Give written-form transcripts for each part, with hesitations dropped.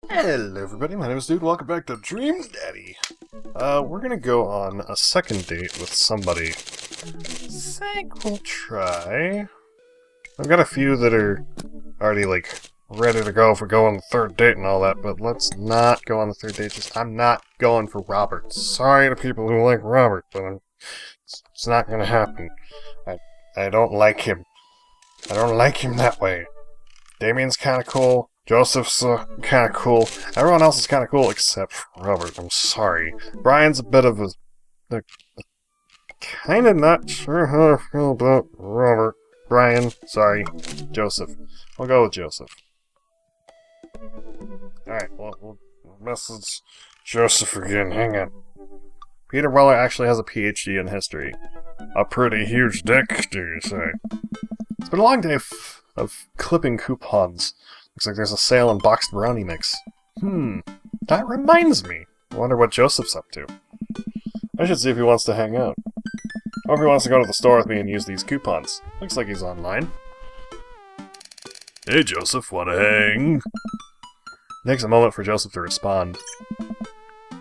Hello everybody, my name is Dude, welcome back to Dream Daddy. We're gonna go on a second date with somebody. Think we'll try. I've got a few that are already, ready to go for going on the third date and all that, but let's not go on the third date. I'm not going for Robert. Sorry to people who like Robert, but it's not gonna happen. I don't like him. I don't like him that way. Damien's kinda cool. Joseph's kind of cool. Everyone else is kind of cool except Robert. I'm sorry. Brian's a bit of a kind of not sure how I feel about Robert. Brian, sorry. Joseph. We'll go with Joseph. Alright, well, we'll message Joseph again. Hang on. Peter Weller actually has a PhD in history. A pretty huge dick, do you say? It's been a long day of clipping coupons. Looks like there's a sale on boxed brownie mix. That reminds me. I wonder what Joseph's up to. I should see if he wants to hang out. Or if he wants to go to the store with me and use these coupons. Looks like he's online. Hey Joseph, wanna hang? It takes a moment for Joseph to respond.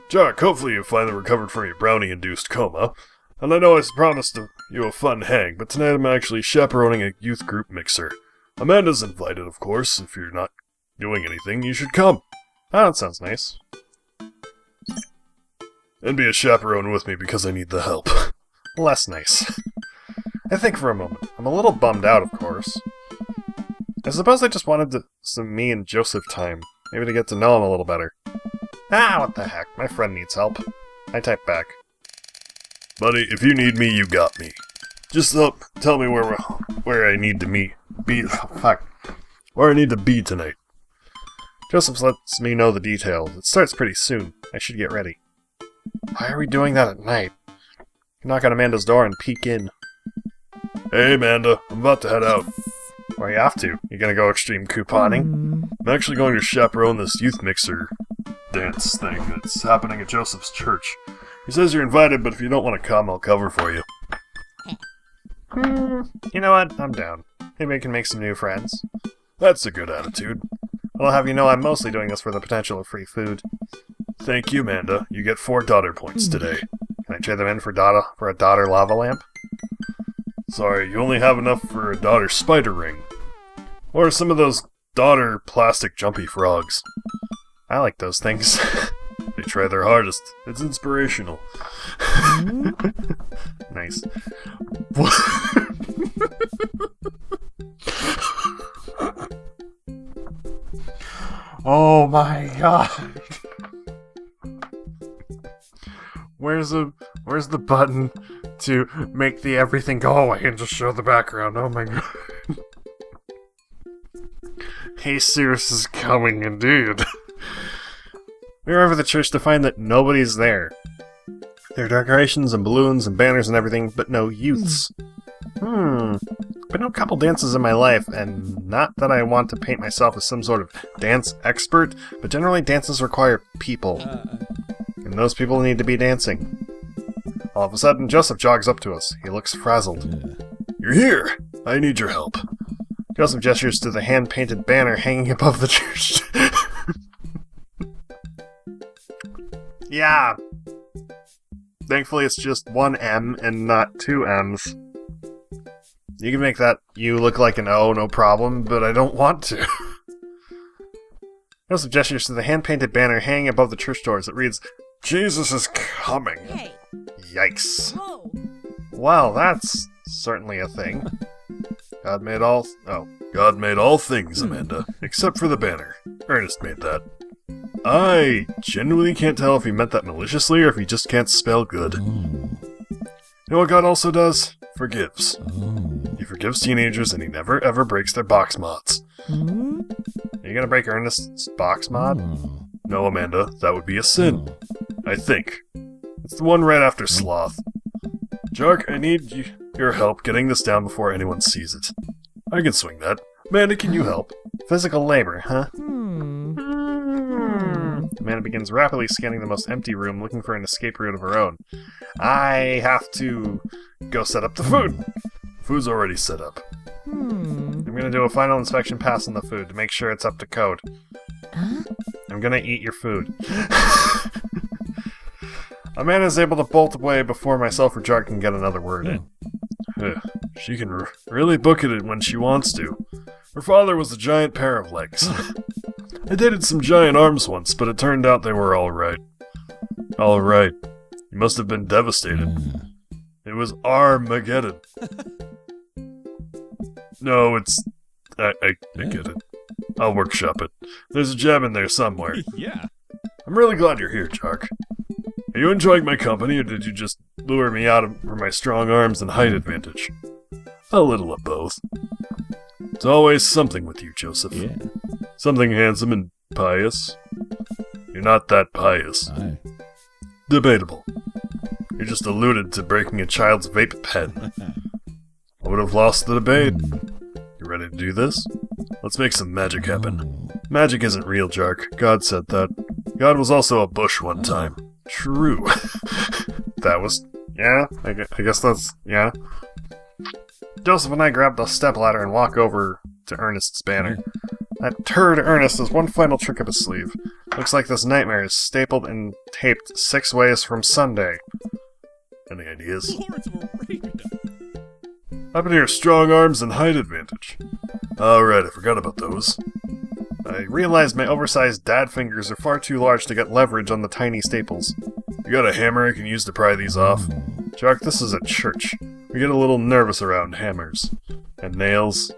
Jack, hopefully you finally recovered from your brownie-induced coma. And I know I promised you a fun hang, but tonight I'm actually chaperoning a youth group mixer. Amanda's invited, of course. If you're not doing anything, you should come. Ah, that sounds nice. And be a chaperone with me because I need the help. Less nice. I think for a moment. I'm a little bummed out, of course. I suppose I just wanted some me and Joseph time. Maybe to get to know him a little better. Ah, what the heck. My friend needs help. I type back. Buddy, if you need me, you got me. Just tell me where I need to where I need to be tonight. Joseph lets me know the details. It starts pretty soon. I should get ready. Why are we doing that at night? Knock on Amanda's door and peek in. Hey Amanda, I'm about to head out. Where are you off to? You gonna go extreme couponing? I'm actually going to chaperone this youth mixer dance thing that's happening at Joseph's church. He says you're invited, but if you don't want to come, I'll cover for you. You know what? I'm down. Maybe I can make some new friends. That's a good attitude. I'll have you know I'm mostly doing this for the potential of free food. Thank you, Amanda. You get 4 daughter points today. Can I trade them in for a daughter lava lamp? Sorry, you only have enough for a daughter spider ring. Or some of those daughter plastic jumpy frogs. I like those things. They try their hardest. It's inspirational. Nice. Oh my god. Where's the button to make the everything go away and just show the background? Oh my god. Jesus is coming indeed. We arrive at the church to find that nobody's there. There are decorations and balloons and banners and everything, but no youths. Been to a couple dances in my life, and not that I want to paint myself as some sort of dance expert, but generally dances require people. And those people need to be dancing. All of a sudden, Joseph jogs up to us. He looks frazzled. You're here! I need your help. Joseph gestures to the hand-painted banner hanging above the church. Yeah. Thankfully, it's just one M and not 2 M's. You can make that U look like an O, no problem, but I don't want to. Joseph gestures to the hand-painted banner hanging above the church doors. It reads, Jesus is coming. Hey. Yikes. Whoa. Well, that's certainly a thing. God made all things, Amanda, except for the banner. Ernest made that. I genuinely can't tell if he meant that maliciously or if he just can't spell good. You know what God also does? Forgives. He forgives teenagers and he never ever breaks their box mods. Are you gonna break Ernest's box mod? No, Amanda, that would be a sin. I think. It's the one right after sloth. Jark, I need your help getting this down before anyone sees it. I can swing that. Amanda, can you help? Physical labor, huh? Amanda begins rapidly scanning the most empty room, looking for an escape route of her own. I have to go set up the food. Food's already set up. I'm gonna do a final inspection pass on the food to make sure it's up to code. I'm I'm gonna eat your food. A man is able to bolt away before myself or Jark can get another word in. She can really book it when she wants to. Her father was a giant pair of legs. I dated some giant arms once, but it turned out they were alright. Alright. You must have been devastated. It was Armageddon. No, it's... I get it. I'll workshop it. There's a gem in there somewhere. Yeah. I'm really glad you're here, Jark. Are you enjoying my company, or did you just lure me out for my strong arms and height advantage? A little of both. It's always something with you, Joseph. Yeah. Something handsome and pious. You're not that pious. Aye. Debatable. You just alluded to breaking a child's vape pen. I would have lost the debate. You ready to do this? Let's make some magic happen. Magic isn't real, Jark. God said that. God was also a bush one time. True. That was... yeah? I guess that's... yeah? Joseph and I grab the stepladder and walk over to Ernest's banner. That turd Ernest has one final trick up his sleeve. Looks like this nightmare is stapled and taped 6 ways from Sunday. Any ideas? Lawrence of Arabia. Up in your strong arms and height advantage. Alright, I forgot about those. I realized my oversized dad fingers are far too large to get leverage on the tiny staples. You got a hammer I can use to pry these off? Jark, this is a church. We get a little nervous around hammers. And nails.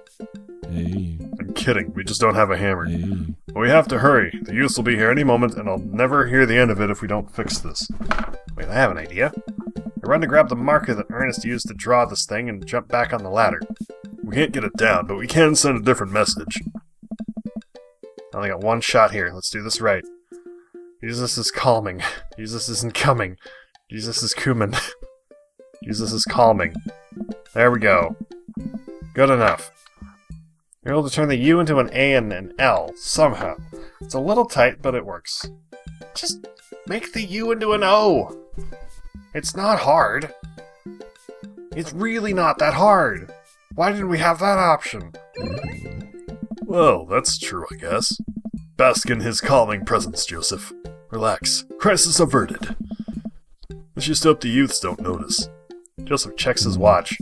Hey. I'm kidding, we just don't have a hammer. Hey. But we have to hurry. The youths will be here any moment, and I'll never hear the end of it if we don't fix this. Wait, I have an idea. I run to grab the marker that Ernest used to draw this thing and jump back on the ladder. We can't get it down, but we can send a different message. I only got one shot here. Let's do this right. Jesus is calming. Jesus isn't coming. Jesus is cumin. Jesus is calming. There we go. Good enough. You're able to turn the U into an A and an L, somehow. It's a little tight, but it works. Just make the U into an O! It's not hard. It's really not that hard. Why didn't we have that option? Well, that's true, I guess. Bask in his calming presence, Joseph. Relax. Crisis averted. Let's just hope the youths don't notice. Joseph checks his watch.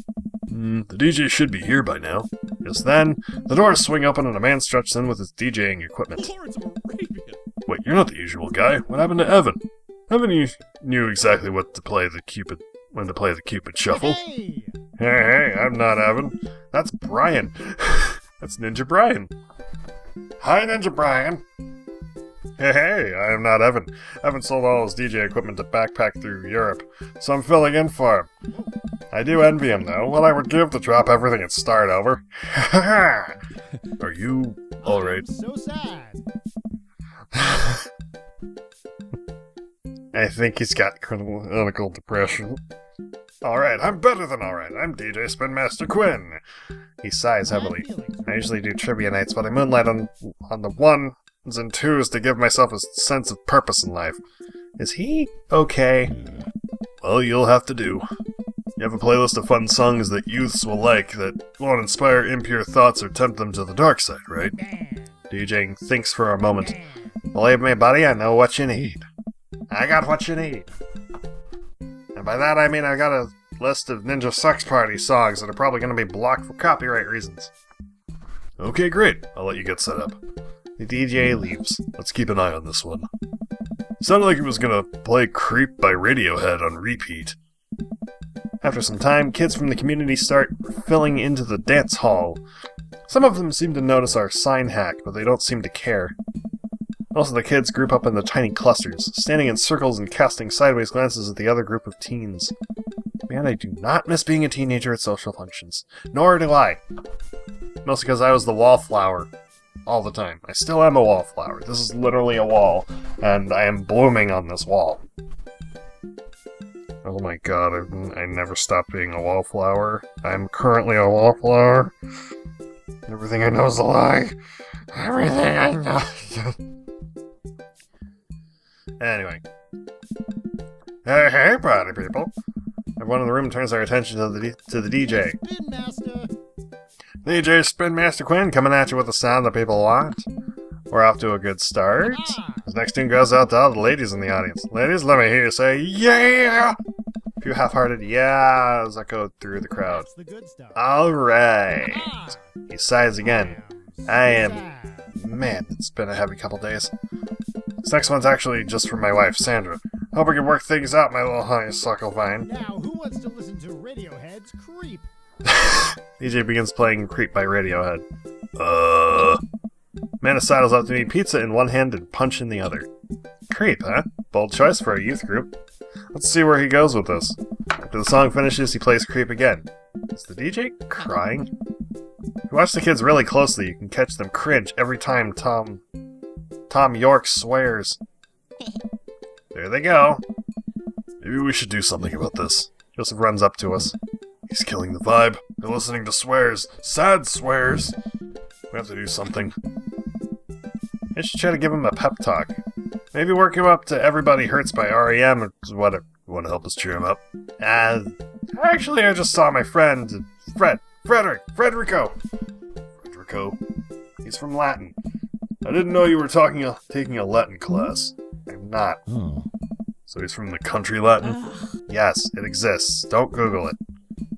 The DJ should be here by now. Just then, the doors swing open and a man struts in with his DJing equipment. Lawrence of Arabia. Wait, you're not the usual guy. What happened to Evan? Evan, you knew exactly when to play the Cupid Shuffle. Hey. Hey, I'm not Evan. That's Brian. That's Ninja Brian. Hi, Ninja Brian. Hey, I am not Evan. Evan sold all his DJ equipment to backpack through Europe, so I'm filling in for him. I do envy him, though. What I would give to drop everything and start over. Are you alright? So sad. I think he's got clinical depression. Alright, I'm better than alright. I'm DJ Spin Master Quinn. He sighs heavily. I usually do trivia nights, but I moonlight on the ones and twos to give myself a sense of purpose in life. Is he okay? Well, you'll have to do. You have a playlist of fun songs that youths will like that won't inspire impure thoughts or tempt them to the dark side, right? DJing thinks for a moment. Believe me, buddy, I know what you need. I got what you need. And by that I mean I got a list of Ninja Sex Party songs that are probably going to be blocked for copyright reasons. Okay, great. I'll let you get set up. The DJ leaves. Let's keep an eye on this one. Sounded like it was going to play Creep by Radiohead on repeat. After some time, kids from the community start filling into the dance hall. Some of them seem to notice our sign hack, but they don't seem to care. Most of the kids group up into tiny clusters, standing in circles and casting sideways glances at the other group of teens. Man, I do not miss being a teenager at social functions. Nor do I. Mostly because I was the wallflower. All the time. I still am a wallflower. This is literally a wall, and I am blooming on this wall. Oh my god, I never stopped being a wallflower. I'm currently a wallflower. Everything I know is a lie. Everything I know. Anyway. Hey, party people. Everyone in the room turns their attention to the DJ. Spin Master. DJ Spin Master Quinn coming at you with the sound that people want. We're off to a good start. There's next tune goes out to all the ladies in the audience. Ladies, let me hear you say, yeah! A few half-hearted yeahs echoed through the crowd. That's the good stuff. Alright. Ah, He sighs again. I I am am... sad. Man, it's been a heavy couple days. This next one's actually just for my wife, Sandra. Hope we can work things out, my little honeysuckle vine. Now, who wants to listen to Radiohead's Creep? DJ begins playing Creep by Radiohead. Amanda sidles up to me, pizza in one hand and punch in the other. Creep, huh? Bold choice for a youth group. Let's see where he goes with this. After the song finishes, he plays Creep again. Is the DJ crying? If you watch the kids really closely, you can catch them cringe every time Tom York swears. There they go. Maybe we should do something about this. Joseph runs up to us. He's killing the vibe. They're listening to swears. Sad swears. We have to do something. I should try to give him a pep talk. Maybe work him up to Everybody Hurts by R.E.M. or whatever. You want to help us cheer him up? Actually, I just saw my friend, Frederico. He's from Latin. I didn't know you were taking a Latin class. I'm not. Oh. So he's from the country Latin? Yes, it exists. Don't Google it.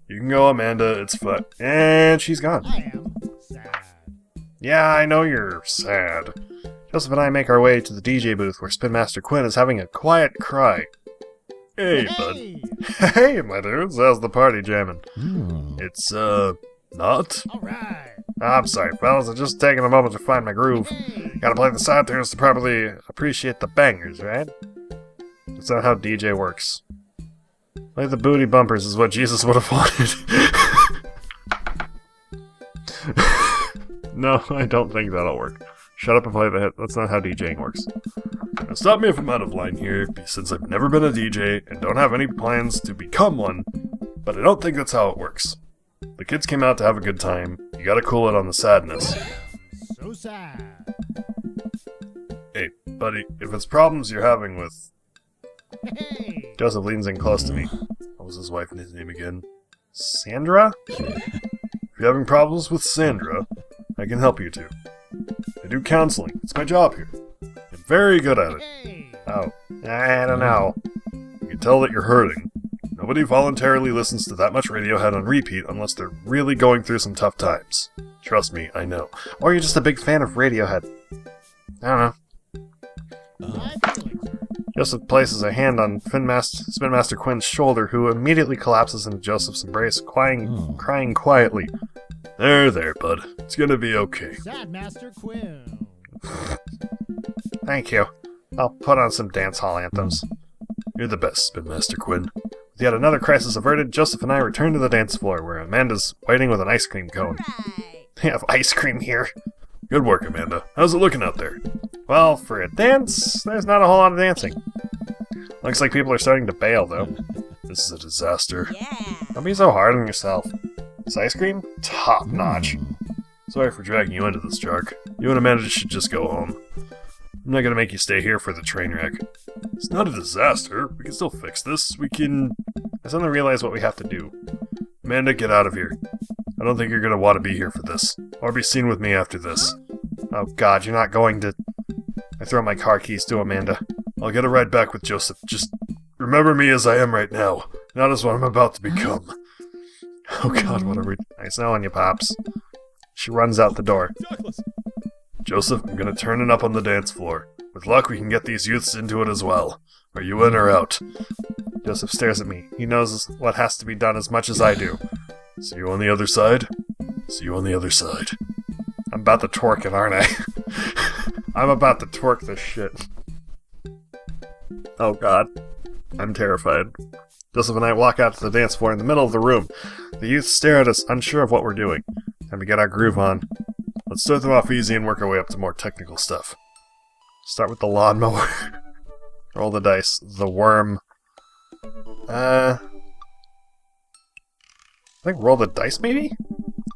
You can go, Amanda. It's fun. And she's gone. I am sad. Yeah, I know you're sad. Joseph and I make our way to the DJ booth where Spin Master Quinn is having a quiet cry. Hey, bud. Hey! Hey, my dudes. How's the party jamming? Hmm. It's, not? Alright. I'm sorry, fellas. I'm just taking a moment to find my groove. Hey! Gotta play the side tunes to properly appreciate the bangers, right? That's not how DJ works. Play the booty bumpers is what Jesus would have wanted. No, I don't think that'll work. Shut up and play the hit. That's not how DJing works. Now stop me if I'm out of line here, since I've never been a DJ and don't have any plans to become one, but I don't think that's how it works. The kids came out to have a good time. You gotta cool it on the sadness. So sad. Hey, buddy, if it's problems you're having with... Hey! Joseph leans in close to me. What was his wife and his name again? Sandra? If you're having problems with Sandra, I can help you too. I do counseling. It's my job here. I'm very good at it. Hey! Oh, I don't know. You can tell that you're hurting. Nobody voluntarily listens to that much Radiohead on repeat unless they're really going through some tough times. Trust me, I know. Or you're just a big fan of Radiohead. I don't know. My feelings hurt. Joseph places a hand on Spin Master Quinn's shoulder, who immediately collapses into Joseph's embrace, crying quietly. There, bud. It's gonna be okay. Sad Master Quinn. Thank you. I'll put on some dance hall anthems. You're the best, Spin Master Quinn. With yet another crisis averted, Joseph and I return to the dance floor, where Amanda's waiting with an ice cream cone. They have ice cream here. Good work, Amanda. How's it looking out there? Well, for a dance, there's not a whole lot of dancing. Looks like people are starting to bail, though. This is a disaster. Don't be so hard on yourself. This ice cream? Top notch. Sorry for dragging you into this, Jark. You and Amanda should just go home. I'm not gonna make you stay here for the train wreck. It's not a disaster. We can still fix this. I suddenly realize what we have to do. Amanda, get out of here. I don't think you're gonna want to be here for this. Or be seen with me after this. Oh god, you're not going to... I throw my car keys to Amanda. I'll get a ride back with Joseph. Just remember me as I am right now, not as what I'm about to become. Oh god, what a nice knowing you, Pops. She runs out the door. Douglas. Joseph, I'm gonna turn it up on the dance floor. With luck, we can get these youths into it as well. Are you in or out? Joseph stares at me. He knows what has to be done as much as I do. See you on the other side? See you on the other side. I'm about to twerk it, aren't I? I'm about to twerk this shit. Oh god. I'm terrified. Joseph and I walk out to the dance floor in the middle of the room. The youth stare at us, unsure of what we're doing. Time to get our groove on. Let's start them off easy and work our way up to more technical stuff. Start with the lawnmower. Roll the dice. The worm. I think roll the dice, maybe?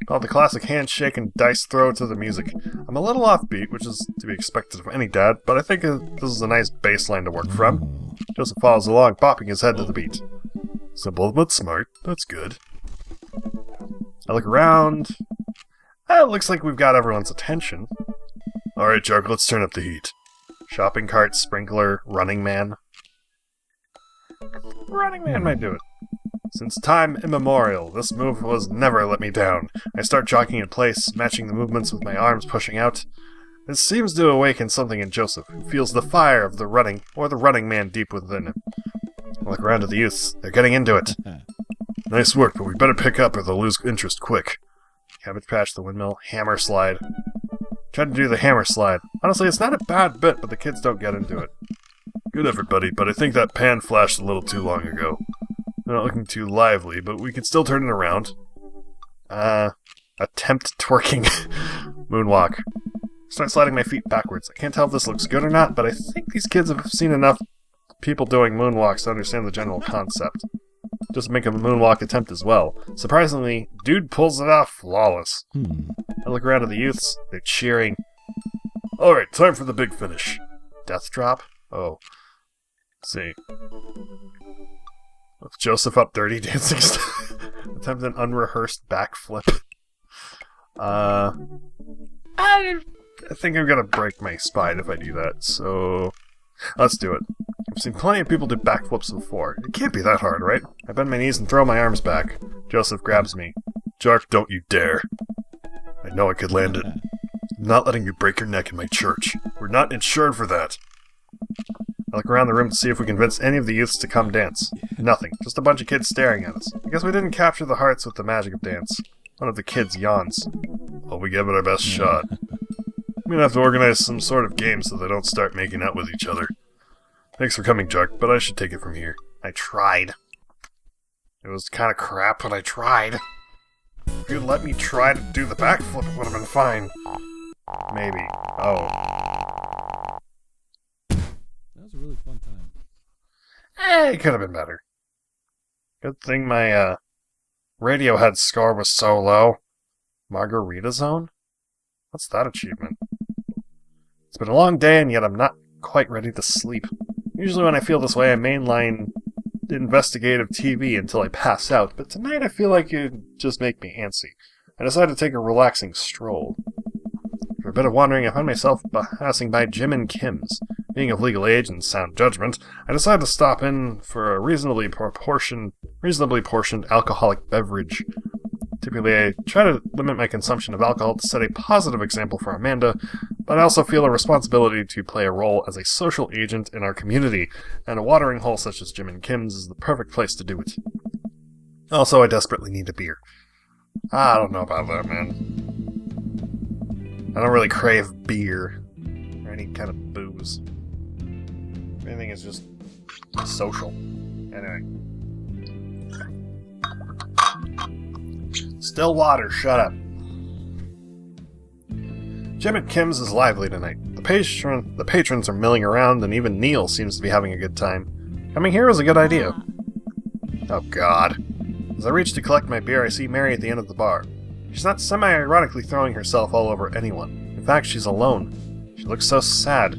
Oh, the classic handshake and dice throw to the music. I'm a little offbeat, which is to be expected of any dad, but I think this is a nice baseline to work from. Joseph follows along, bopping his head to the beat. Simple but smart. That's good. I look around. It looks like we've got everyone's attention. Alright, Jark, let's turn up the heat. Shopping cart, sprinkler, running man. Running man might do it. Since time immemorial, this move was never let me down. I start jogging in place, matching the movements with my arms pushing out. This seems to awaken something in Joseph, who feels the fire of the running man deep within him. I look around at the youths. They're getting into it. Nice work, but we better pick up or they'll lose interest quick. Cabbage Patch, the windmill, hammer slide. Tried to do the hammer slide. Honestly, it's not a bad bit, but the kids don't get into it. Good effort, buddy, but I think that pan flashed a little too long ago. They're not looking too lively, but we can still turn it around. Attempt twerking. Moonwalk. Start sliding my feet backwards. I can't tell if this looks good or not, but I think these kids have seen enough people doing moonwalks to understand the general concept. Just make a moonwalk attempt as well. Surprisingly, dude pulls it off flawless. I look around at the youths. They're cheering. Alright, time for the big finish. Death drop? Oh. Let's see. With Joseph up dirty dancing. Attempt an unrehearsed backflip. I think I'm gonna break my spine if I do that, so let's do it. I've seen plenty of people do backflips before. It can't be that hard, right? I bend my knees and throw my arms back. Joseph grabs me. Jark, don't you dare. I know I could land it. I'm not letting you break your neck in my church. We're not insured for that. I look around the room to see if we convince any of the youths to come dance. Nothing. Just a bunch of kids staring at us. I guess we didn't capture the hearts with the magic of dance. One of the kids yawns. Well, we give it our best shot. I'm gonna have to organize some sort of game so they don't start making out with each other. Thanks for coming, Jark, but I should take it from here. I tried. It was kind of crap, but I tried. If you'd let me try to do the backflip, it would have been fine. Maybe. Oh. That was a really fun time. It could have been better. Good thing my, Radiohead score was so low. Margarita Zone? What's that achievement? It's been a long day, and yet I'm not quite ready to sleep. Usually when I feel this way, I mainline investigative TV until I pass out, but tonight I feel like it'd just make me antsy. I decided to take a relaxing stroll. For a bit of wandering, I found myself passing by Jim and Kim's. Being of legal age and sound judgment, I decided to stop in for a reasonably portioned alcoholic beverage. Typically, I try to limit my consumption of alcohol to set a positive example for Amanda, but I also feel a responsibility to play a role as a social agent in our community, and a watering hole such as Jim and Kim's is the perfect place to do it. Also, I desperately need a beer. I don't know about that, man. I don't really crave beer, or any kind of booze. Anything is just social. Anyway. Still water, shut up. Jim at Kim's is lively tonight. The patrons are milling around, and even Neil seems to be having a good time. Coming here was a good idea. Oh god. As I reach to collect my beer, I see Mary at the end of the bar. She's not semi-ironically throwing herself all over anyone. In fact, she's alone. She looks so sad.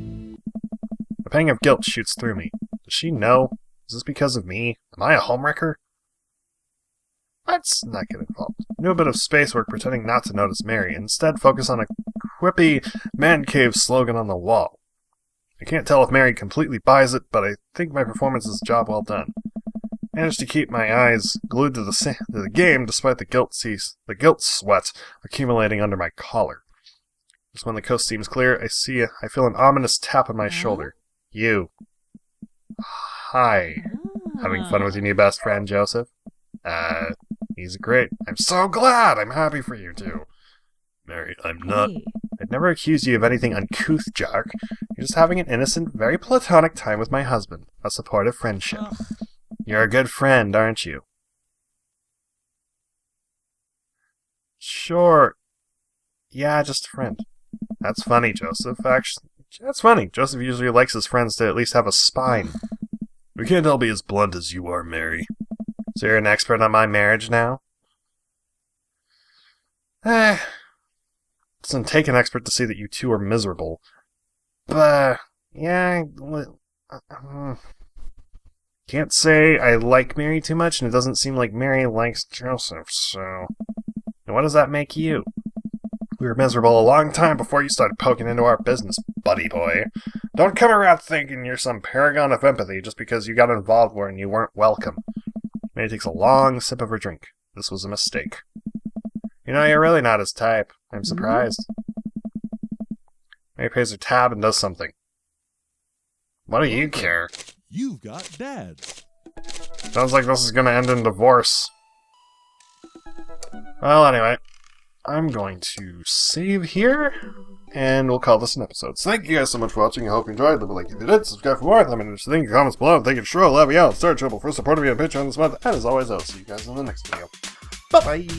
A pang of guilt shoots through me. Does she know? Is this because of me? Am I a homewrecker? Let's not get involved. Do a bit of space work pretending not to notice Mary, and instead focus on a quippy man cave slogan on the wall. I can't tell if Mary completely buys it, but I think my performance is a job well done. Managed to keep my eyes glued to the game despite the guilt sweat accumulating under my collar. Just when the coast seems clear, I feel an ominous tap on my shoulder. You. Hi. Having fun with your new best friend, Joseph? He's great. I'm so glad! I'm happy for you, too. Mary, I'm not... I'd never accuse you of anything uncouth, Jark. You're just having an innocent, very platonic time with my husband. A supportive friendship. You're a good friend, aren't you? Sure. Yeah, just a friend. That's funny, Joseph. Actually, that's funny. Joseph usually likes his friends to at least have a spine. We can't all be as blunt as you are, Mary. So you're an expert on my marriage now? It doesn't take an expert to see that you two are miserable. But, yeah, can't say I like Mary too much, and it doesn't seem like Mary likes Joseph, so... And what does that make you? We were miserable a long time before you started poking into our business, buddy boy. Don't come around thinking you're some paragon of empathy just because you got involved when you weren't welcome. May takes a long sip of her drink. This was a mistake. You know, you're really not his type. I'm surprised. May pays her tab and does something. What do you care? You've got dads. Sounds like this is gonna end in divorce. Well, anyway, I'm going to save here, and we'll call this an episode. So thank you guys so much for watching. I hope you enjoyed. Leave a like if you did. Subscribe for more. Let me know what you think in the comments below. And thank you for sure. Love you out. Start Trouble for supporting me on Patreon this month. And as always, I'll see you guys in the next video. Bye-bye!